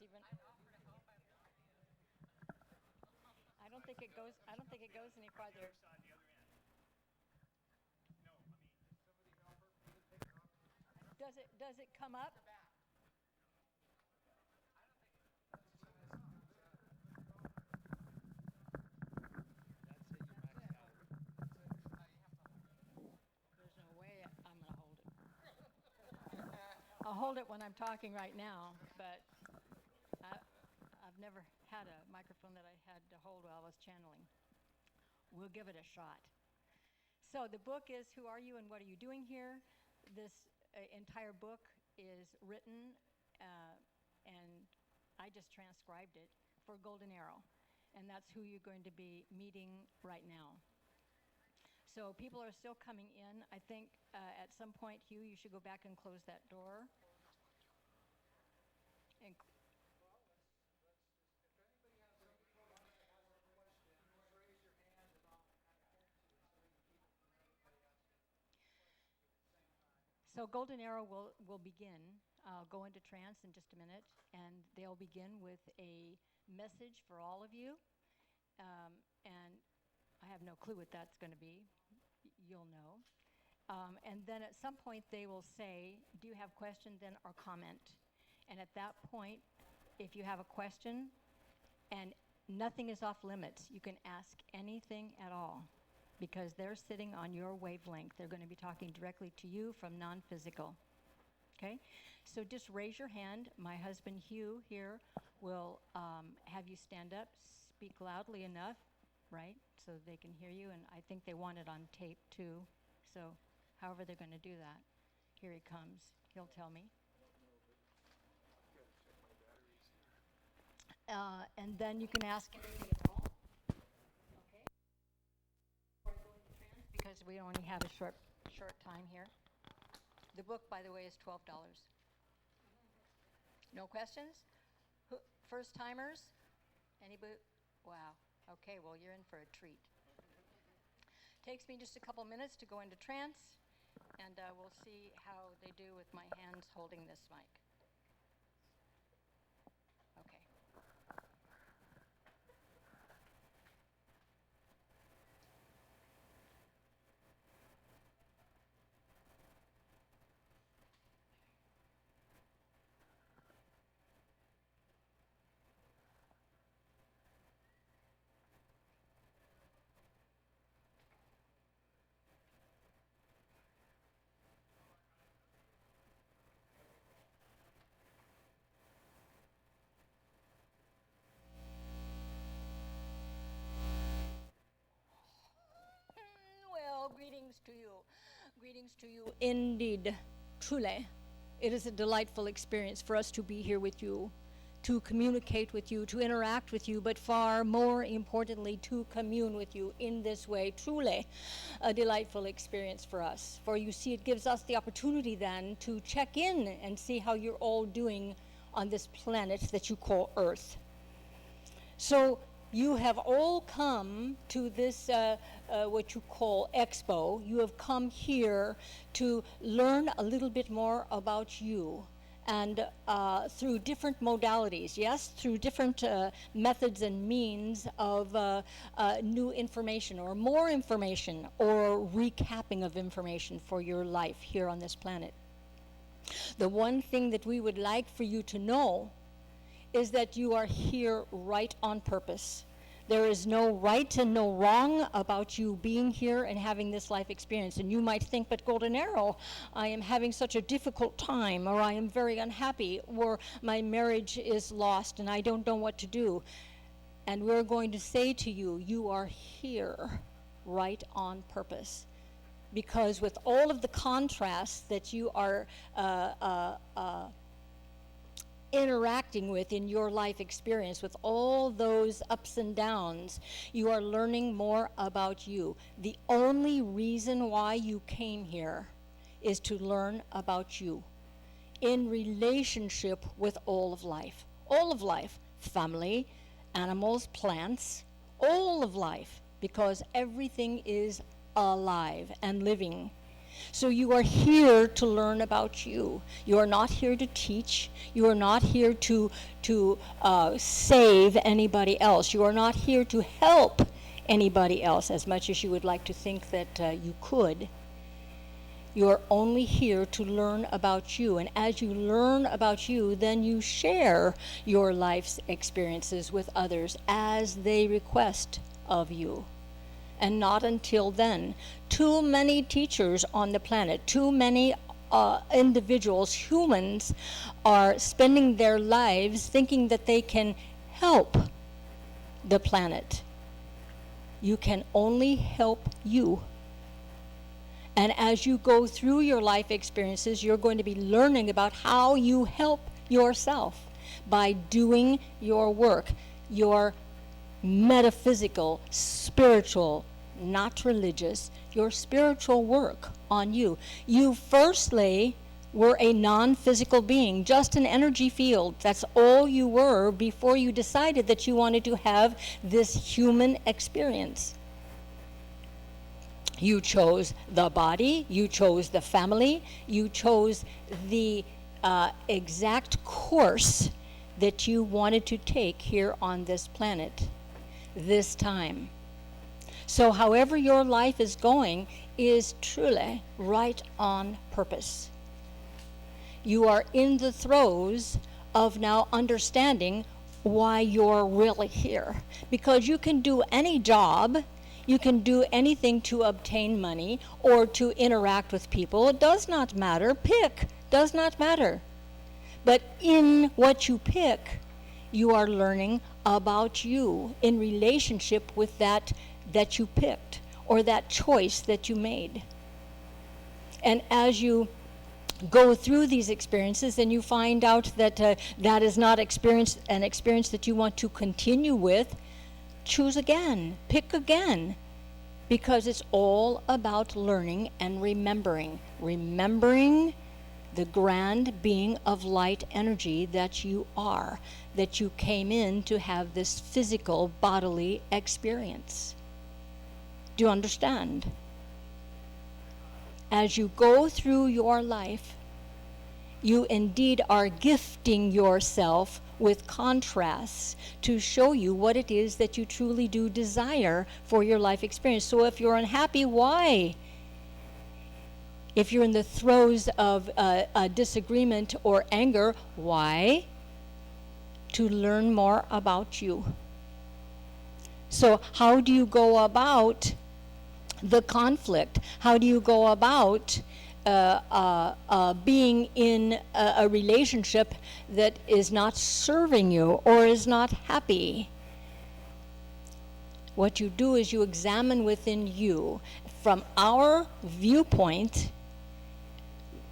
even. I don't think it goes. I don't think it goes any farther. Does it come up? There's no way I'm going to hold it. I'll hold it when I'm talking right now, but I've never had a microphone that I had to hold while I was channeling. We'll give it a shot. So the book is Who Are You and What Are You Doing Here? This entire book is written, and I just transcribed it for Golden Arrow, and that's who you're going to be meeting right now. So people are still coming in. I think at some point, Hugh, you should go back and close that door. And so Golden Arrow will begin. I'll go into trance in just a minute, and they'll begin with a message for all of you. And I have no clue what that's going to be. You'll know. And then at some point they will say, do you have question then or comment? And at that point, if you have a question, and nothing is off limits, you can ask anything at all, because they're sitting on your wavelength. They're going to be talking directly to you from non-physical. Okay? So just raise your hand. My husband Hugh here will have you stand up, speak loudly enough, right, so they can hear you. And I think they want it on tape too. So however they're going to do that. Here he comes. He'll tell me. And then you can ask anything at all. Okay? Before I go into trance, because we only have a short time here. The book, by the way, is $12. No questions? First timers? Anybody? Wow. Okay, well, you're in for a treat. Takes me just a couple minutes to go into trance, and we'll see how they do with my hands holding this mic. Okay. Well, greetings to you. Greetings to you indeed. Truly, it is a delightful experience for us to be here with you, to communicate with you, to interact with you, but far more importantly, to commune with you in this way. Truly, a delightful experience for us. For you see, it gives us the opportunity then to check in and see how you're all doing on this planet that you call Earth. So you have all come to this, what you call expo. You have come here to learn a little bit more about you, and through different modalities, yes, through different methods and means of new information or more information or recapping of information for your life here on this planet. The one thing that we would like for you to know is that you are here right on purpose. There is no right and no wrong about you being here and having this life experience. And you might think, but Golden Arrow, I am having such a difficult time, or I am very unhappy, or my marriage is lost and I don't know what to do. And we're going to say to you, you are here right on purpose. Because with all of the contrasts that you are interacting with in your life experience, with all those ups and downs, you are learning more about you. The only reason why you came here is to learn about you in relationship with all of life. All of life, family, animals, plants, all of life, because everything is alive and living. So you are here to learn about you. You are not here to teach. You are not here to save anybody else. You are not here to help anybody else, as much as you would like to think that you could. You are only here to learn about you. And as you learn about you, then you share your life's experiences with others as they request of you. And not until then. Too many teachers on the planet, too many individuals, humans, are spending their lives thinking that they can help the planet. You can only help you. And as you go through your life experiences, you're going to be learning about how you help yourself by doing your work, your metaphysical, spiritual, not religious, your spiritual work on you. You firstly were a non-physical being, just an energy field. That's all you were before you decided that you wanted to have this human experience. You chose the body, you chose the family, you chose the exact course that you wanted to take here on this planet, this time. So however your life is going is truly right on purpose. You are in the throes of now understanding why you're really here. Because you can do any job, you can do anything to obtain money or to interact with people. It does not matter. Pick. Does not matter. But in what you pick, you are learning about you in relationship with that you picked or that choice that you made. And as you go through these experiences and you find out that that is not an experience that you want to continue with, choose again, pick again, because it's all about learning and remembering the grand being of light energy that you are, that you came in to have this physical bodily experience. Do you understand? As you go through your life, you indeed are gifting yourself with contrasts to show you what it is that you truly do desire for your life experience. So if you're unhappy, why? If you're in the throes of a disagreement or anger, why? To learn more about you. So how do you go about the conflict? How do you go about being in a relationship that is not serving you or is not happy? What you do is you examine within you. From our viewpoint,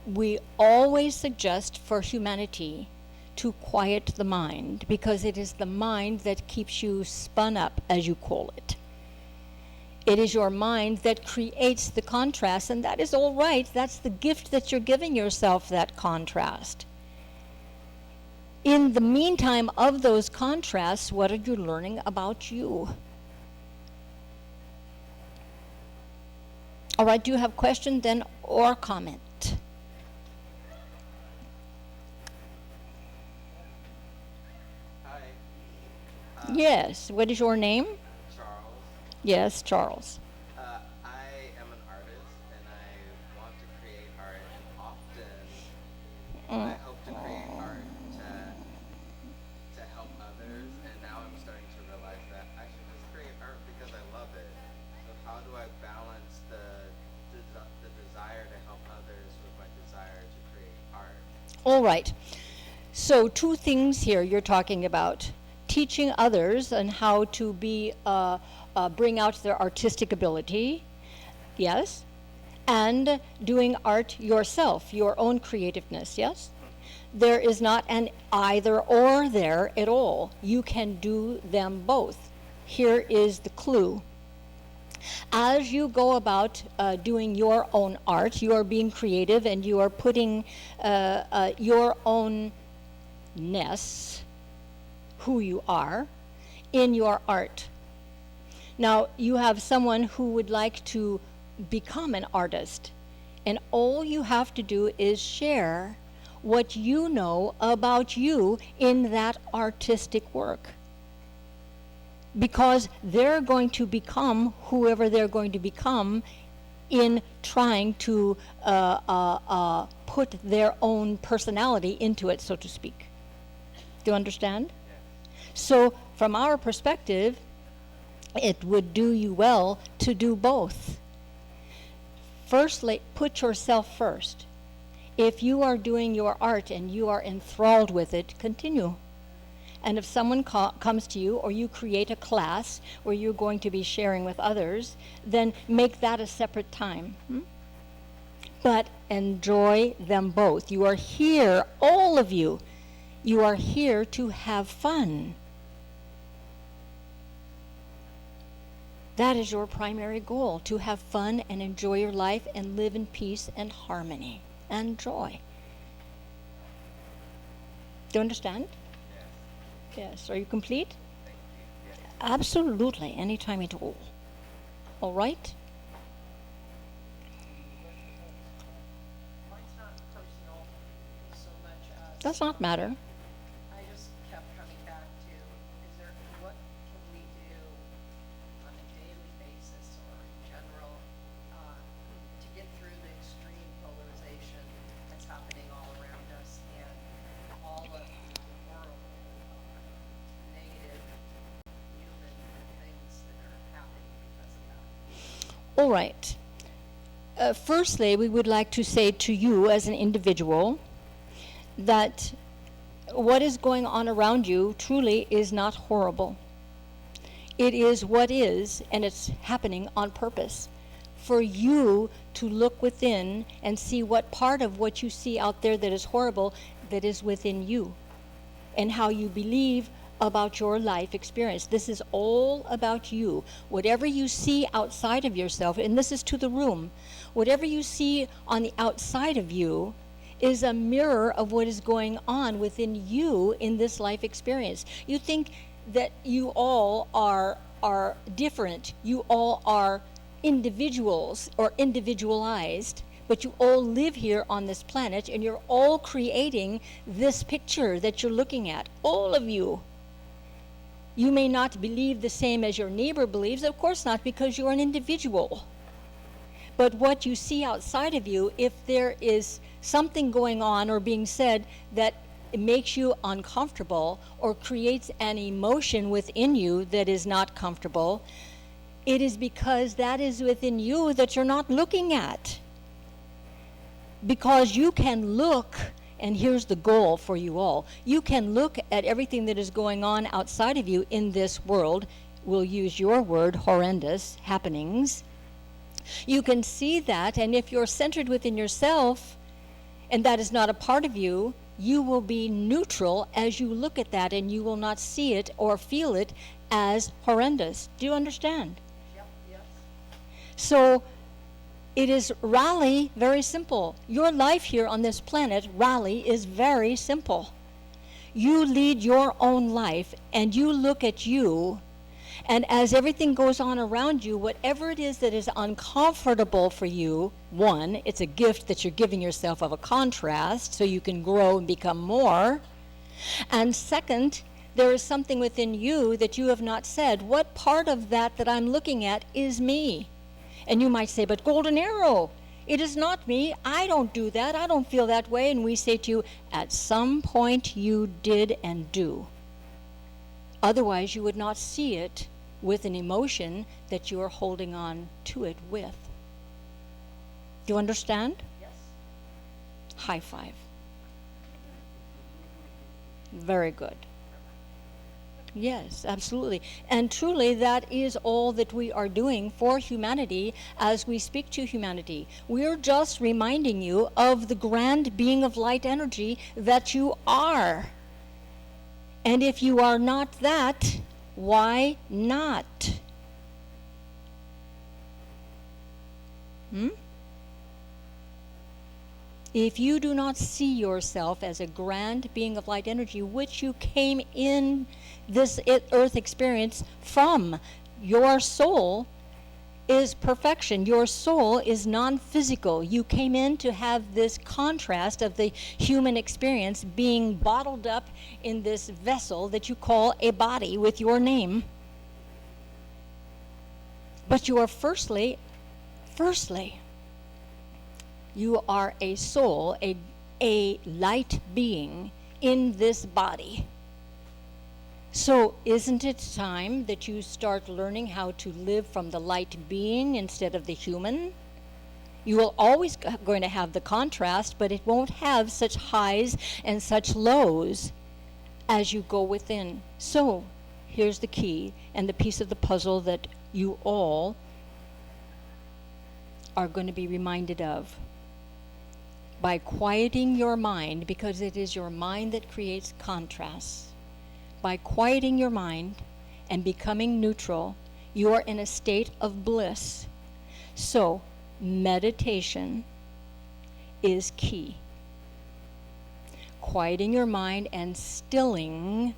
we always suggest for humanity to quiet the mind, because it is the mind that keeps you spun up, as you call it. It is your mind that creates the contrast, and that is all right. That's the gift that you're giving yourself, that contrast. In the meantime of those contrasts, what are you learning about you? All right, do you have a question then or comment? Hi. Yes, what is your name? Charles. Yes, Charles. I am an artist and I want to create art, and often I hope to create art to help others, and now I'm starting to realize that I should just create art because I love it. So how do I balance the desire to help others with my desire to create art? All right. So two things here you're talking about. Teaching others and how to bring out their artistic ability, yes, and doing art yourself, your own creativeness, yes? There is not an either or there at all. You can do them both. Here is the clue. As you go about doing your own art, you are being creative and you are putting your own ness, who you are, in your art. Now, you have someone who would like to become an artist. And all you have to do is share what you know about you in that artistic work. Because they're going to become whoever they're going to become in trying to put their own personality into it, so to speak. Do you understand? So from our perspective, it would do you well to do both. Firstly, put yourself first. If you are doing your art and you are enthralled with it, continue. And if someone comes to you, or you create a class where you're going to be sharing with others, then make that a separate time. But enjoy them both. You are here, all of you. You are here to have fun. That is your primary goal, to have fun and enjoy your life and live in peace and harmony and joy. Do you understand? Yes. Are you complete? Thank you. Yes. Absolutely. Anytime at all. All right? Mine's not personal so much as Does not matter. I just kept coming back to, what can we do on a daily basis or in general to get through the extreme polarization that's happening all around us and all of the horrible, negative human things that are happening because of that. All right. Firstly, we would like to say to you as an individual that what is going on around you truly is not horrible. It is what is, and it's happening on purpose for you to look within and see what part of what you see out there that is horrible that is within you, and how you believe about your life experience. This is all about you. Whatever you see outside of yourself, and this is to the room, whatever you see on the outside of you is a mirror of what is going on within you in this life experience. You think that you all are different. You all are individuals or individualized, but you all live here on this planet, and you're all creating this picture that you're looking at, all of you. You may not believe the same as your neighbor believes, of course not, because you're an individual. But what you see outside of you, if there is something going on or being said that makes you uncomfortable or creates an emotion within you that is not comfortable, it is because that is within you that you're not looking at. Because you can look, and here's the goal for you all, you can look at everything that is going on outside of you in this world, we'll use your word, horrendous happenings. You can see that, and if you're centered within yourself, and that is not a part of you, you will be neutral as you look at that, and you will not see it or feel it as horrendous. Do you understand? Yep, yes. So it is Raleigh, very simple. Your life here on this planet, Raleigh, is very simple. You lead your own life, and you look at you, and as everything goes on around you, whatever it is that is uncomfortable for you, one, it's a gift that you're giving yourself of a contrast so you can grow and become more. And second, there is something within you that you have not said. What part of that I'm looking at is me? And you might say, but Golden Arrow, it is not me. I don't do that. I don't feel that way. And we say to you, at some point you did and do. Otherwise, you would not see it with an emotion that you are holding on to it with. Do you understand? Yes. High five. Very good. Yes, absolutely. And truly, that is all that we are doing for humanity as we speak to humanity. We're just reminding you of the grand being of light energy that you are. And if you are not that, why not? If you do not see yourself as a grand being of light energy, which you came in this earth experience from, your soul is perfection. Your soul is non-physical. You came in to have this contrast of the human experience being bottled up in this vessel that you call a body with your name. But you are firstly, you are a soul, a light being in this body. So isn't it time that you start learning how to live from the light being instead of the human? You will always going to have the contrast, but it won't have such highs and such lows as you go within. So here's the key and the piece of the puzzle that you all are going to be reminded of. By quieting your mind, because it is your mind that creates contrasts. By quieting your mind and becoming neutral, you are in a state of bliss. So, meditation is key. Quieting your mind and stilling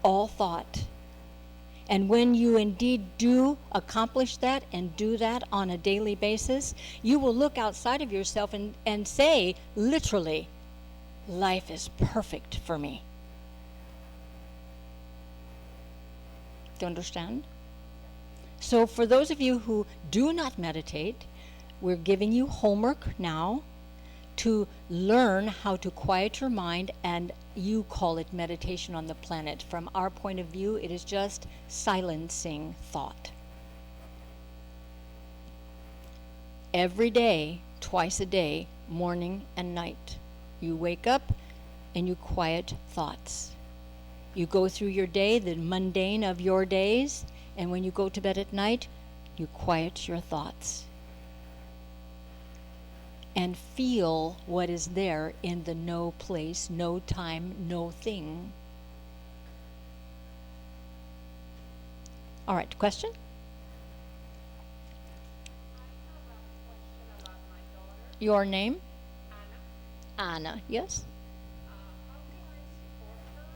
all thought. And when you indeed do accomplish that and do that on a daily basis, you will look outside of yourself and say, literally, life is perfect for me. Do you understand? So for those of you who do not meditate, we're giving you homework now to learn how to quiet your mind, and you call it meditation on the planet. From our point of view, it is just silencing thought. Every day, twice a day, morning and night, you wake up and you quiet thoughts. You go through your day, the mundane of your days, and when you go to bed at night, you quiet your thoughts. And feel what is there in the no place, no time, no thing. All right, question? I have a question about my daughter, Your name? Anna. Anna, yes? How can I support her,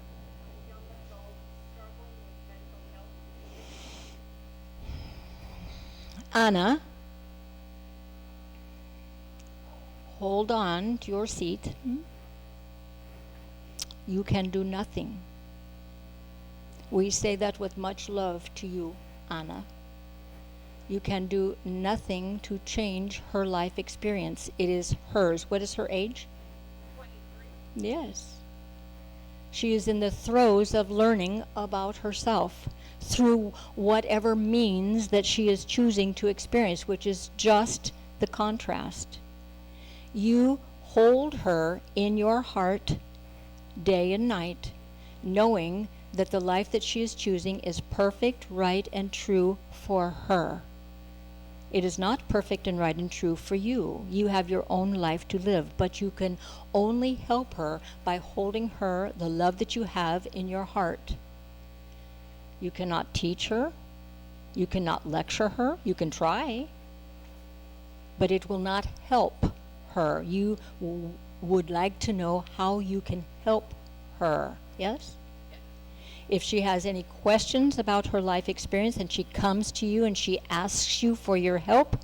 a young adult struggling with mental health? Anna, hold on to your seat. You can do nothing. We say that with much love to you, Anna. You can do nothing to change her life experience. It is hers. What is her age? 23. Yes. She is in the throes of learning about herself through whatever means that she is choosing to experience, which is just the contrast. You hold her in your heart day and night, knowing that the life that she is choosing is perfect, right, and true for her. It is not perfect and right and true for you. You have your own life to live, but you can only help her by holding her the love that you have in your heart. You cannot teach her. You cannot lecture her. You can try, but it will not help her. You would like to know how you can help her, yes? If she has any questions about her life experience and she comes to you and she asks you for your help,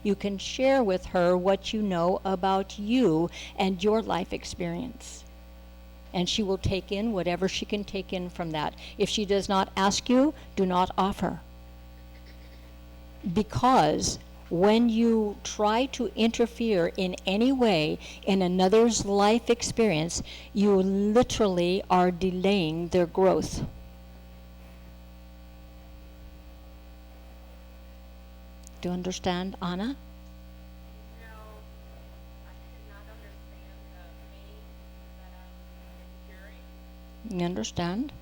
you can share with her what you know about you and your life experience. And she will take in whatever she can take in from that. If she does not ask you, do not offer. Because when you try to interfere in any way in another's life experience, you literally are delaying their growth. Do you understand, Anna? No, I cannot understand the pain that I'm enduring. You understand?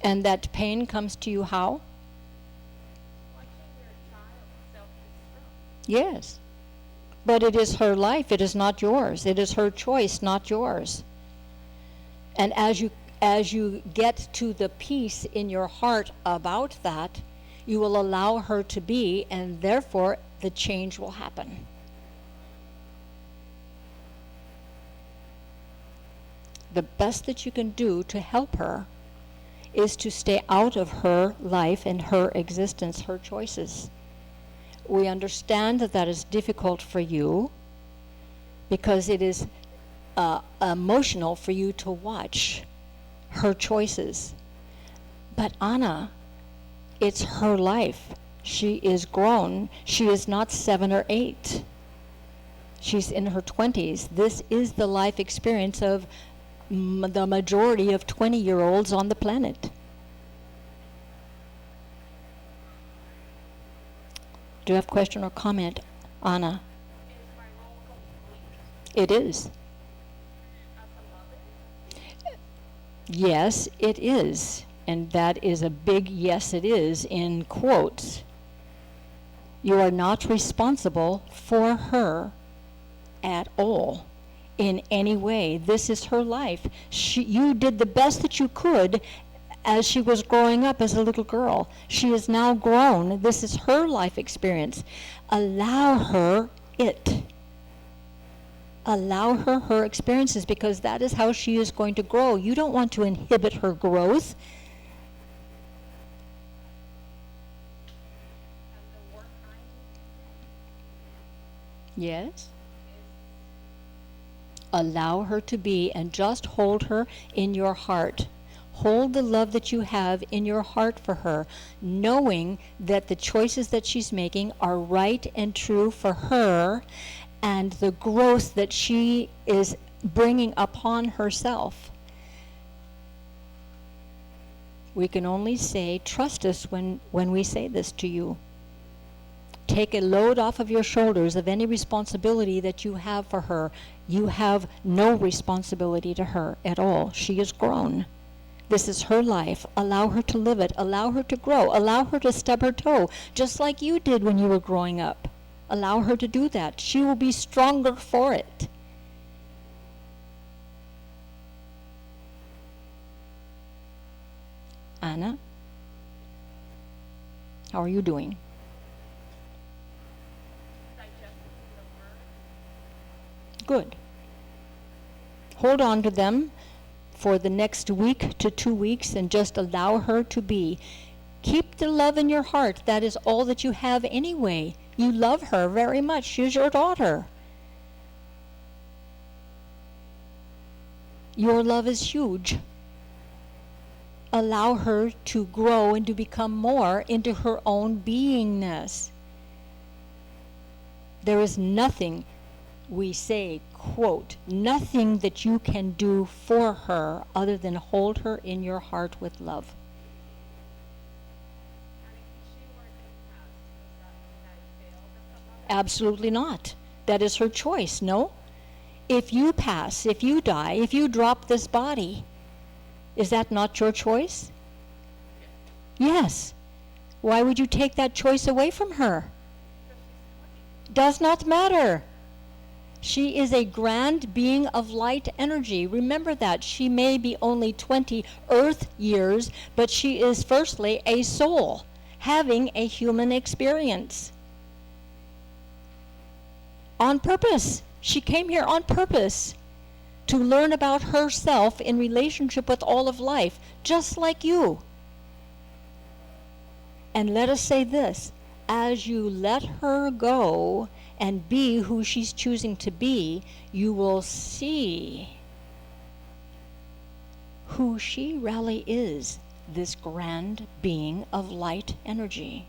And that pain comes to you how? Watching your child self-destruct. Yes. But it is her life, it is not yours. It is her choice, not yours. And as you get to the peace in your heart about that, you will allow her to be, and therefore the change will happen. The best that you can do to help her is to stay out of her life and her existence, her choices. We understand that that is difficult for you because it is emotional for you to watch her choices. But Anna, it's her life. She is grown. She is not 7 or 8. She's in her 20s. This is the life experience of the majority of 20-year-olds on the planet. Do you have a question or comment, Anna? Is my role complete It is. as a mother? Yes, it is. And that is a big yes, it is, in quotes. You are not responsible for her at all in any way. This is her life. You did the best that you could as she was growing up as a little girl. She is now grown. This is her life experience. Allow her it. Allow her her experiences, because that is how she is going to grow. You don't want to inhibit her growth. And the work I need Yes? is Allow her to be, and just hold her in your heart. Hold the love that you have in your heart for her, knowing that the choices that she's making are right and true for her, and the growth that she is bringing upon herself. We can only say, trust us when we say this to you. Take a load off of your shoulders of any responsibility that you have for her. You have no responsibility to her at all. She is grown. This is her life. Allow her to live it. Allow her to grow. Allow her to stub her toe, just like you did when you were growing up. Allow her to do that. She will be stronger for it. Anna, how are you doing? digesting the word. Good. Hold on to them for the next week to 2 weeks and just allow her to be. Keep the love in your heart. That is all that you have anyway. You love her very much. She's your daughter. Your love is huge. Allow her to grow and to become more into her own beingness. There is nothing, we say, quote, nothing that you can do for her other than hold her in your heart with love. And if she were to pass, does that mean I failed as a mother? Absolutely not. That is her choice, no? If you pass, if you die, if you drop this body, is that not your choice? Yes. Why would you take that choice away from her? Does not matter. She is a grand being of light energy. Remember that. She may be only 20 earth years, but she is firstly a soul having a human experience. On purpose. She came here on purpose to learn about herself in relationship with all of life, just like you. And let us say this, as you let her go and be who she's choosing to be, you will see who she really is, this grand being of light energy.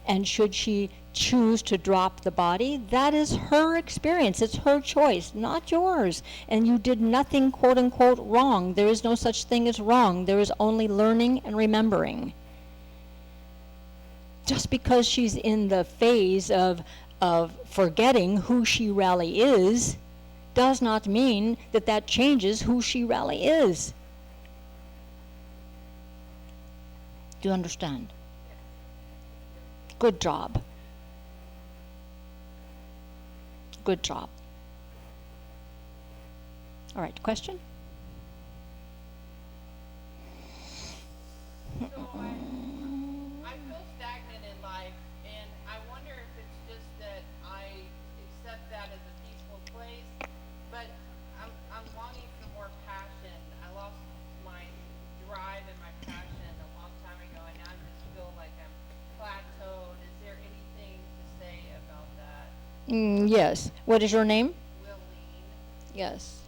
And should she choose to drop the body, that is her experience. It's her choice, not yours. And you did nothing, quote unquote, wrong. There is no such thing as wrong. There is only learning and remembering. Just because she's in the phase of forgetting who she really is, does not mean that that changes who she really is. Do you understand? Good job. Good job. All right, question? So I feel stagnant in life, and I wonder if it's just that I accept that as a peaceful place, but I'm longing for more passion. I lost my drive and my Yes. What is your name? Willeen, Yes.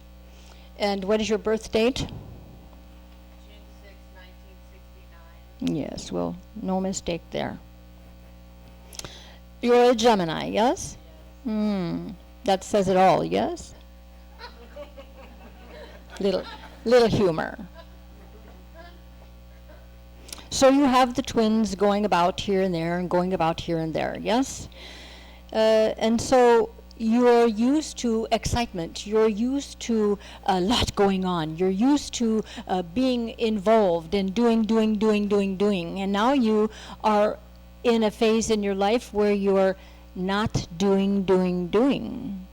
And what is your birth date? June 6, 1969. Yes, well, no mistake there. You're a Gemini, yes? That says it all, yes? Little humor. So you have the twins going about here and there and going about here and there, yes? And so you're used to excitement. You're used to a lot going on. You're used to being involved and doing. And now you are in a phase in your life where you're not doing.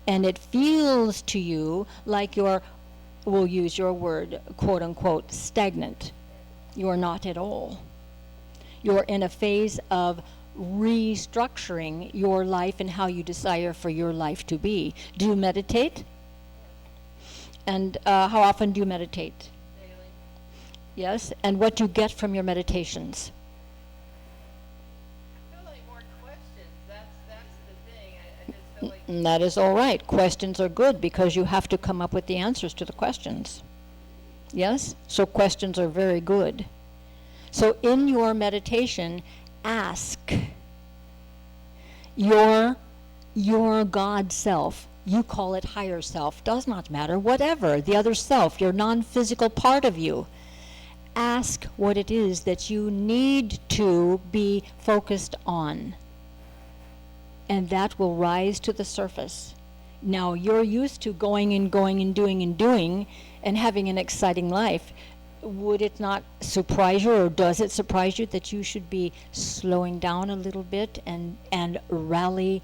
And it feels to you like you're, we'll use your word, quote unquote, stagnant. You're not at all. You're in a phase of restructuring your life and how you desire for your life to be. Do you meditate? And how often do you meditate? Daily. Yes. And what do you get from your meditations? I feel like more questions. That's the thing. I just feel like And that is all right. Questions are good because you have to come up with the answers to the questions. Yes? So questions are very good. So in your meditation, ask your God self, you call it higher self, does not matter, whatever, the other self, your non-physical part of you. Ask what it is that you need to be focused on. And that will rise to the surface. Now, you're used to going and doing and having an exciting life. Would it not surprise you, or does it surprise you that you should be slowing down a little bit and rally,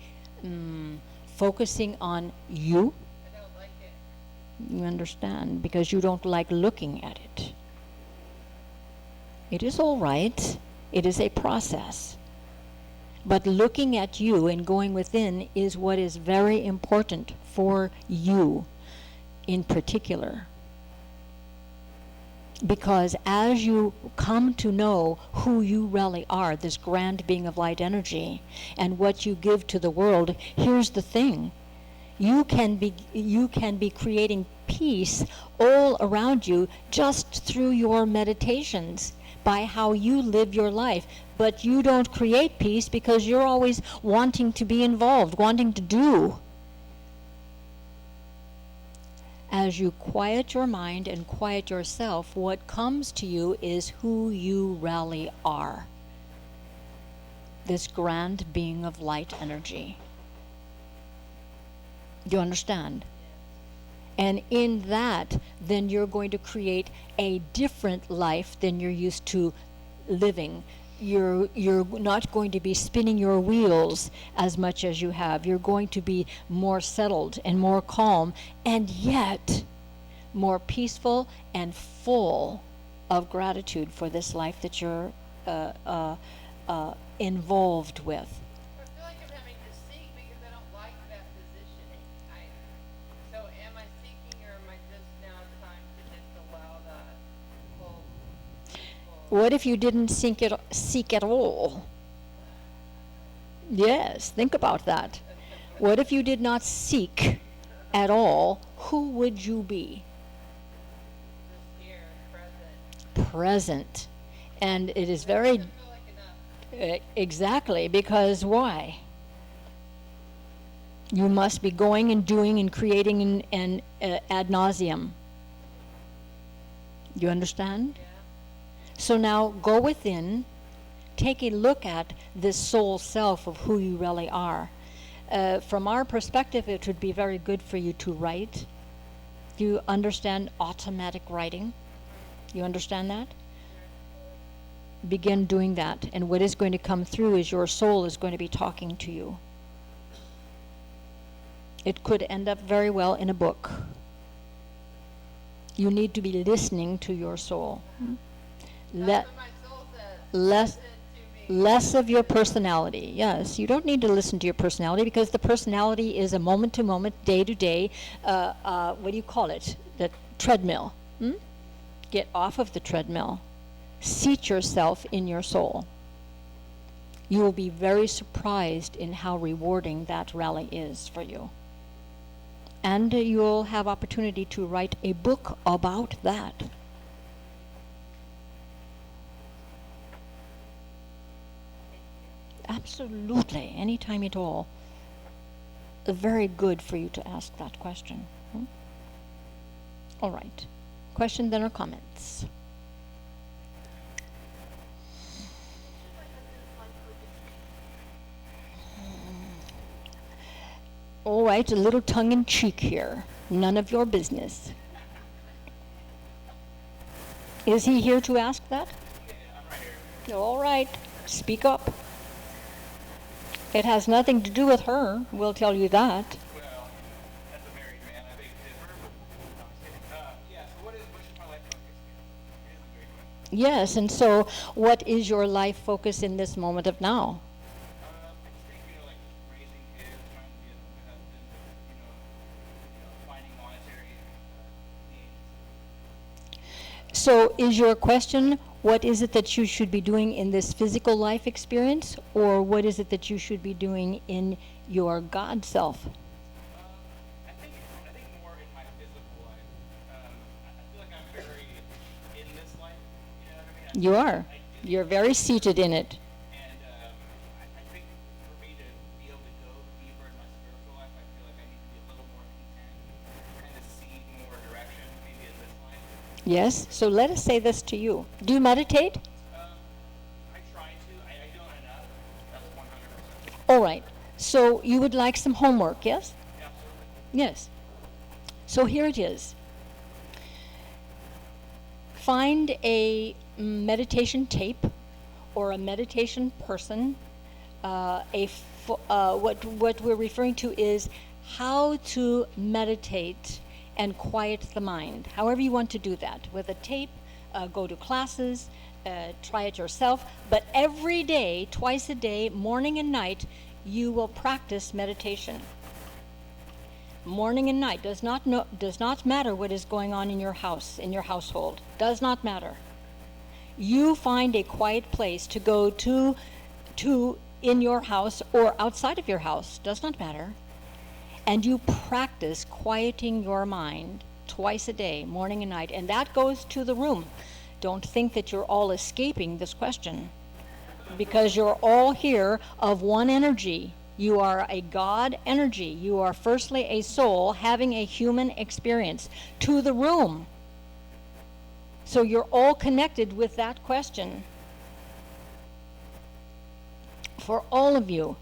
focusing on you? I don't like it. You understand, because you don't like looking at it. It is all right. It is a process. But looking at you and going within is what is very important for you in particular. Because as you come to know who you really are, this grand being of light energy, and what you give to the world, here's the thing. You can be creating peace all around you just through your meditations, by how you live your life. But you don't create peace because you're always wanting to be involved, wanting to do. As you quiet your mind and quiet yourself, what comes to you is who you really are. This grand being of light energy. Do you understand? And in that, then you're going to create a different life than you're used to living. You're not going to be spinning your wheels as much as you have. You're going to be more settled and more calm, and yet more peaceful and full of gratitude for this life that you're involved with. I feel like I'm having to seek because I don't like that positioning. So am I seeking, or am I just now time to just allow that full What if you didn't seek at all? Yes, think about that. What if you did not seek at all? Who would you be? just here, present? Present. And it is very Doesn't feel like enough. exactly, because why? You must be going and doing and creating and ad nauseum. You understand? Yeah. So now go within, take a look at this soul self of who you really are. From our perspective, it would be very good for you to write. Do you understand automatic writing? You understand that? Begin doing that, and what is going to come through is your soul is going to be talking to you. It could end up very well in a book. You need to be listening to your soul. That's what my soul says. Less Listen to me. less of your personality. Yes, you don't need to listen to your personality, because the personality is a moment to moment, day to day, what do you call it? The treadmill. Get off of the treadmill. Seat yourself in your soul. You will be very surprised in how rewarding that rally is for you. And you'll have opportunity to write a book about that. Absolutely, anytime at all. Very good for you to ask that question. All right. Question then or comments? All right, a little tongue in cheek here. None of your business. Is he here to ask that? Yeah, I'm right here. All right, speak up. It has nothing to do with her, we'll tell you that. Well, that's a married man. I think it is her. No, I'm just kidding. Yeah, so what's my life focus? It is a great question. Yes, and so what is your life focus in this moment of now? I just think, like raising kids, trying to be a good husband, finding monetary needs. So is your question, what is it that you should be doing in this physical life experience, or what is it that you should be doing in your God self? I think more in my physical life. I feel like I'm very in this life. You know what I mean? You are. I do. You're very seated in it. And I think for me to be able to go deeper in my spiritual life, I feel like I need to be a little more content, kind of see more direction maybe in this life. Yes, so let us say this to you. Do you meditate? I try to. I don't enough. That's 100%. All right. So you would like some homework, yes? Absolutely. Yes. So here it is. Find a meditation tape or a meditation person. What we're referring to is how to meditate and quiet the mind. However you want to do that. With a tape, go to classes, try it yourself. But every day, twice a day, morning and night, you will practice meditation. Morning and night does not matter what is going on in your house, in your household. Does not matter. You find a quiet place to go to in your house or outside of your house. Does not matter. And you practice quieting your mind twice a day, morning and night. And that goes to the room. Don't think that you're all escaping this question, because you're all here of one energy. You are a God energy. You are firstly a soul having a human experience to the room. So you're all connected with that question. For all of you,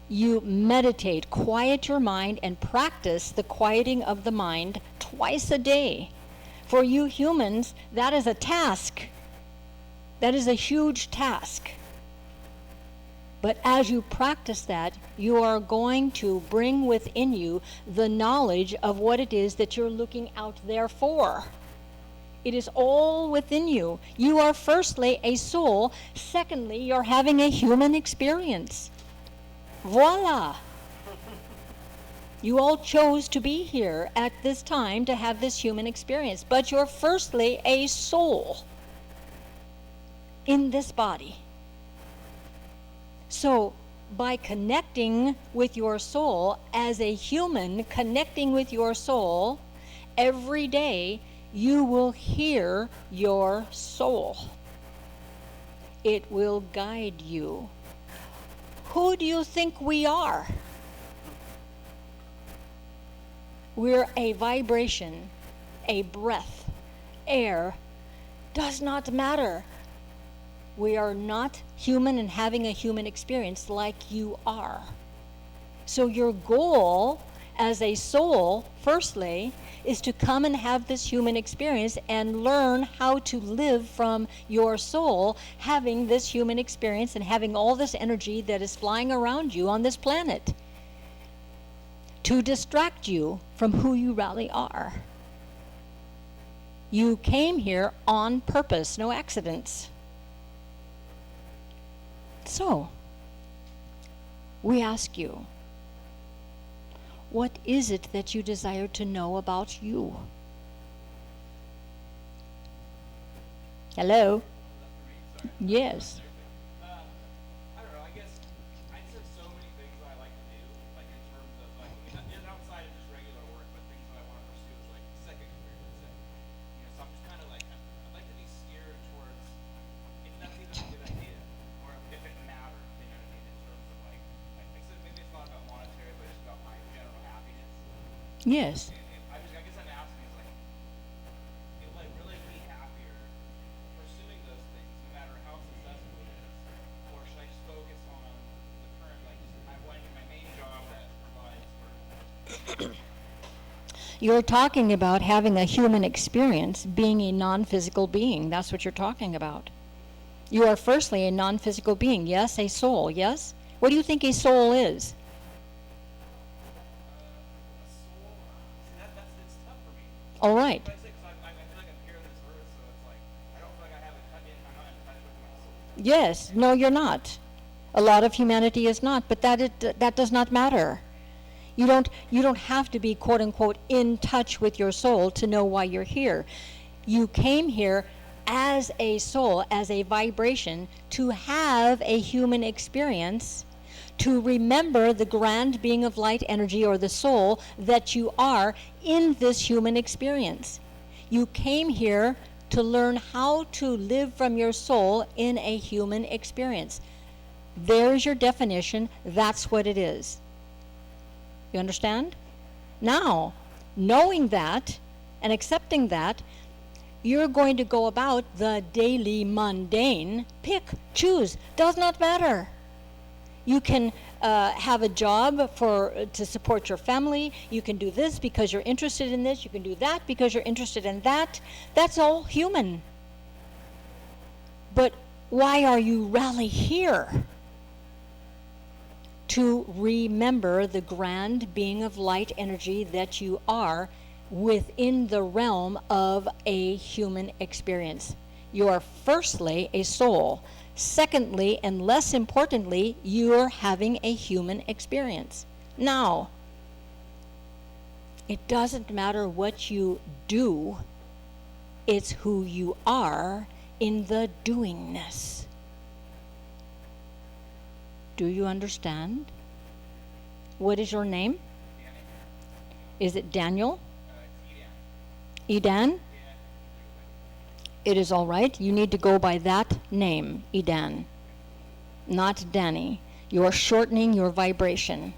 you meditate, quiet your mind, and practice the quieting of the mind twice a day. For you humans, that is a task. That is a huge task. But as you practice that, you are going to bring within you the knowledge of what it is that you're looking out there for. It is all within you. You are firstly a soul. Secondly, you're having a human experience. Voila! You all chose to be here at this time to have this human experience. But you're firstly a soul in this body. So, by connecting with your soul, as a human connecting with your soul, every day you will hear your soul. It will guide you. Who do you think we are? We're a vibration, a breath, air. Does not matter. We are not human and having a human experience like you are. So your goal as a soul, firstly, is to come and have this human experience and learn how to live from your soul, having this human experience and having all this energy that is flying around you on this planet to distract you from who you really are. You came here on purpose, no accidents. So, we ask you, what is it that you desire to know about you? Hello? Yes. I don't know. Yes. I guess I'm asking is like, will I really be happier pursuing those things, no matter how successful it is, or should I just focus on the current, like, just I want to get my main job that provides for. You're talking about having a human experience, being a non-physical being. That's what you're talking about. You are firstly a non-physical being. Yes, a soul. Yes? What do you think a soul is? A soul, see it's tough for me. All right. But I say, 'cause I feel like I'm here on this earth, so it's like, I don't feel like I have I'm not in touch with my soul. Yes. No, you're not. A lot of humanity is not, but that does not matter. You don't have to be, quote unquote, in touch with your soul to know why you're here. You came here as a soul, as a vibration, to have a human experience, to remember the grand being of light energy, or the soul that you are in this human experience. You came here to learn how to live from your soul in a human experience. There's your definition. That's what it is. You understand? Now, knowing that and accepting that, you're going to go about the daily mundane. Pick, choose, does not matter. You can have a job to support your family. You can do this because you're interested in this. You can do that because you're interested in that. That's all human. But why are you really here? To remember the grand being of light energy that you are within the realm of a human experience. You are firstly a soul. Secondly, and less importantly, you're having a human experience. Now, it doesn't matter what you do, it's who you are in the doingness. Do you understand? What is your name? Danny? Is it Daniel? It's Edan. Edan? Yeah. It is all right. You need to go by that name, Edan, not Danny. You are shortening your vibration.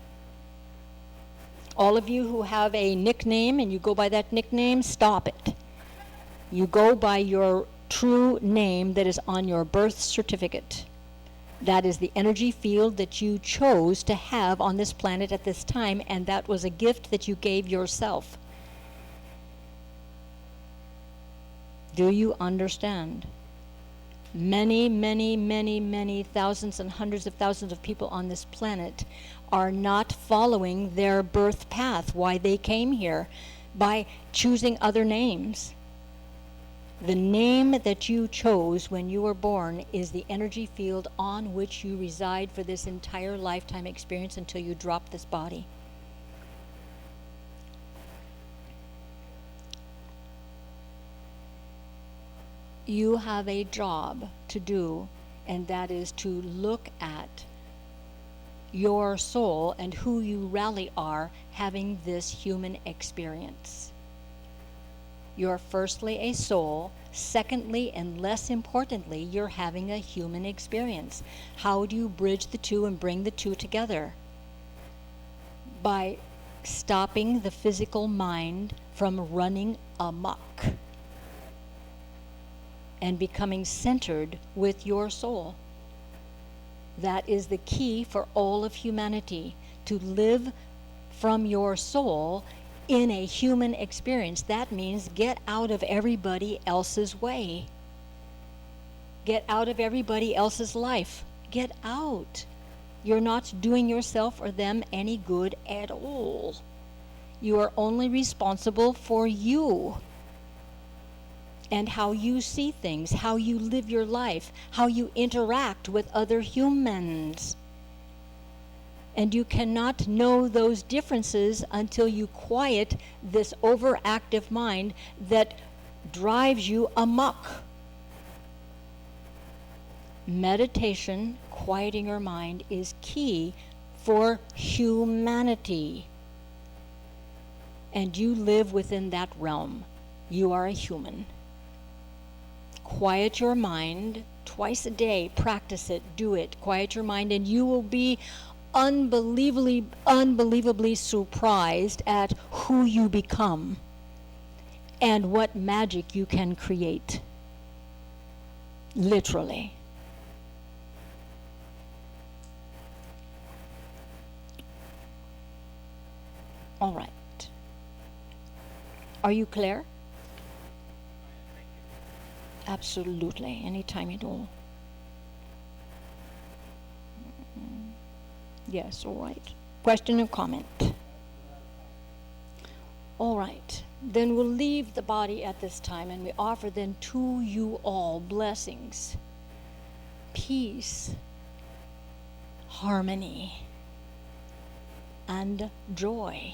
All of you who have a nickname and you go by that nickname, stop it. You go by your true name that is on your birth certificate. That is the energy field that you chose to have on this planet at this time, and that was a gift that you gave yourself. Do you understand? Many, many, many, many thousands and hundreds of thousands of people on this planet are not following their birth path, why they came here, by choosing other names. The name that you chose when you were born is the energy field on which you reside for this entire lifetime experience until you drop this body. You have a job to do, and that is to look at your soul and who you really are having this human experience. You're firstly a soul. Secondly, and less importantly, you're having a human experience. How do you bridge the two and bring the two together? By stopping the physical mind from running amok and becoming centered with your soul. That is the key for all of humanity, to live from your soul in a human experience. That means get out of everybody else's way. Get out of everybody else's life. Get out. You're not doing yourself or them any good at all. You are only responsible for you and how you see things, how you live your life, how you interact with other humans. And you cannot know those differences until you quiet this overactive mind that drives you amok. Meditation, quieting your mind, is key for humanity. And you live within that realm. You are a human. Quiet your mind twice a day. Practice it. Do it. Quiet your mind, and you will be unbelievably surprised at who you become and what magic you can create. Literally. All right. Are you clear? Absolutely. Anytime you do. Yes, all right. Question or comment? All right. Then we'll leave the body at this time and we offer then to you all blessings, peace, harmony, and joy.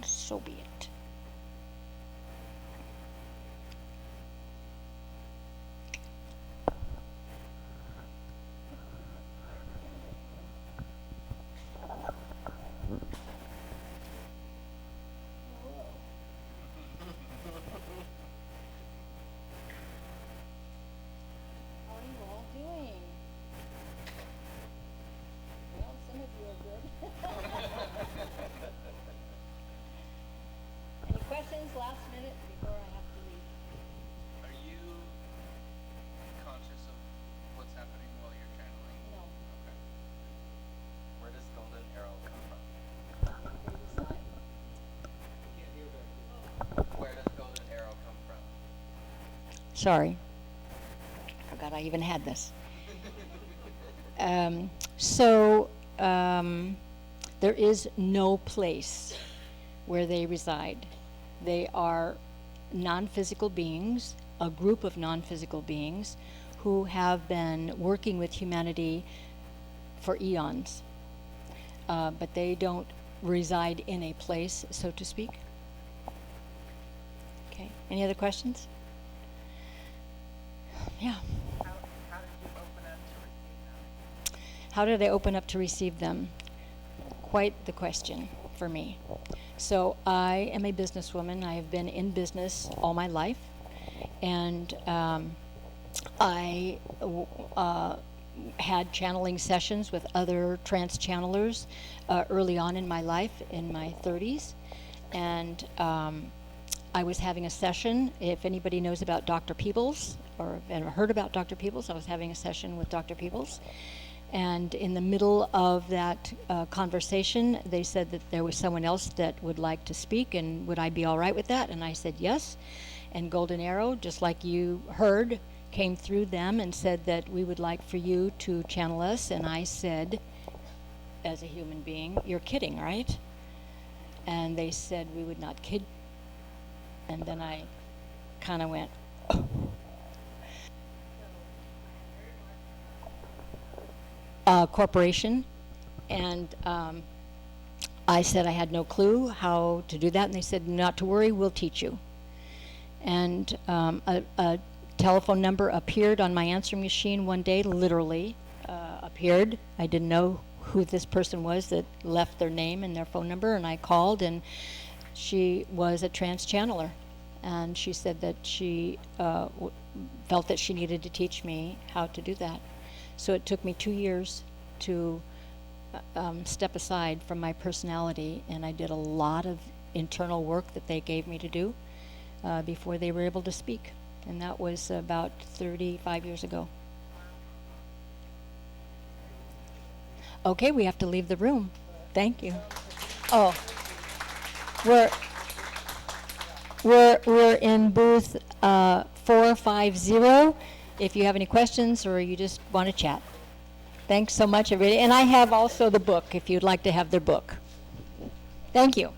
So be it. How are you all doing? Well, some of you are good. Any questions last minute before I have to leave? Are you conscious of what's happening while you're channeling? No. Okay. Where does golden arrow come from? Where does golden arrow come from? Sorry. Forgot I even had this. There is no place where they reside. They are non-physical beings, a group of non-physical beings who have been working with humanity for eons. But they don't reside in a place, so to speak. Okay, any other questions? Yeah. How did you open up How did I open up to receive them? to receive them? Quite the question for me. So I am a businesswoman. I have been in business all my life, and I had channeling sessions with other trance channelers early on in my life, in my 30s, and I was having a session. If anybody knows about Dr. Peebles or ever heard about Dr. Peebles, I was having a session with Dr. Peebles. And in the middle of that conversation, they said that there was someone else that would like to speak, and would I be all right with that? And I said yes. And Golden Arrow, just like you heard, came through them and said that we would like for you to channel us. And I said, as a human being, you're kidding, right? And they said we would not kid. And then I kind of went, corporation, and I said I had no clue how to do that, and they said, not to worry, we'll teach you. And a telephone number appeared on my answering machine one day, literally appeared. I didn't know who this person was that left their name and their phone number, and I called, and she was a trance channeler, and she said that she felt that she needed to teach me how to do that. So it took me 2 years to step aside from my personality, and I did a lot of internal work that they gave me to do before they were able to speak. And that was about 35 years ago. Okay, we have to leave the room. Thank you. Oh, we're in booth 450. If you have any questions or you just want to chat. Thanks so much, everybody. And I have also the book, if you'd like to have their book. Thank you.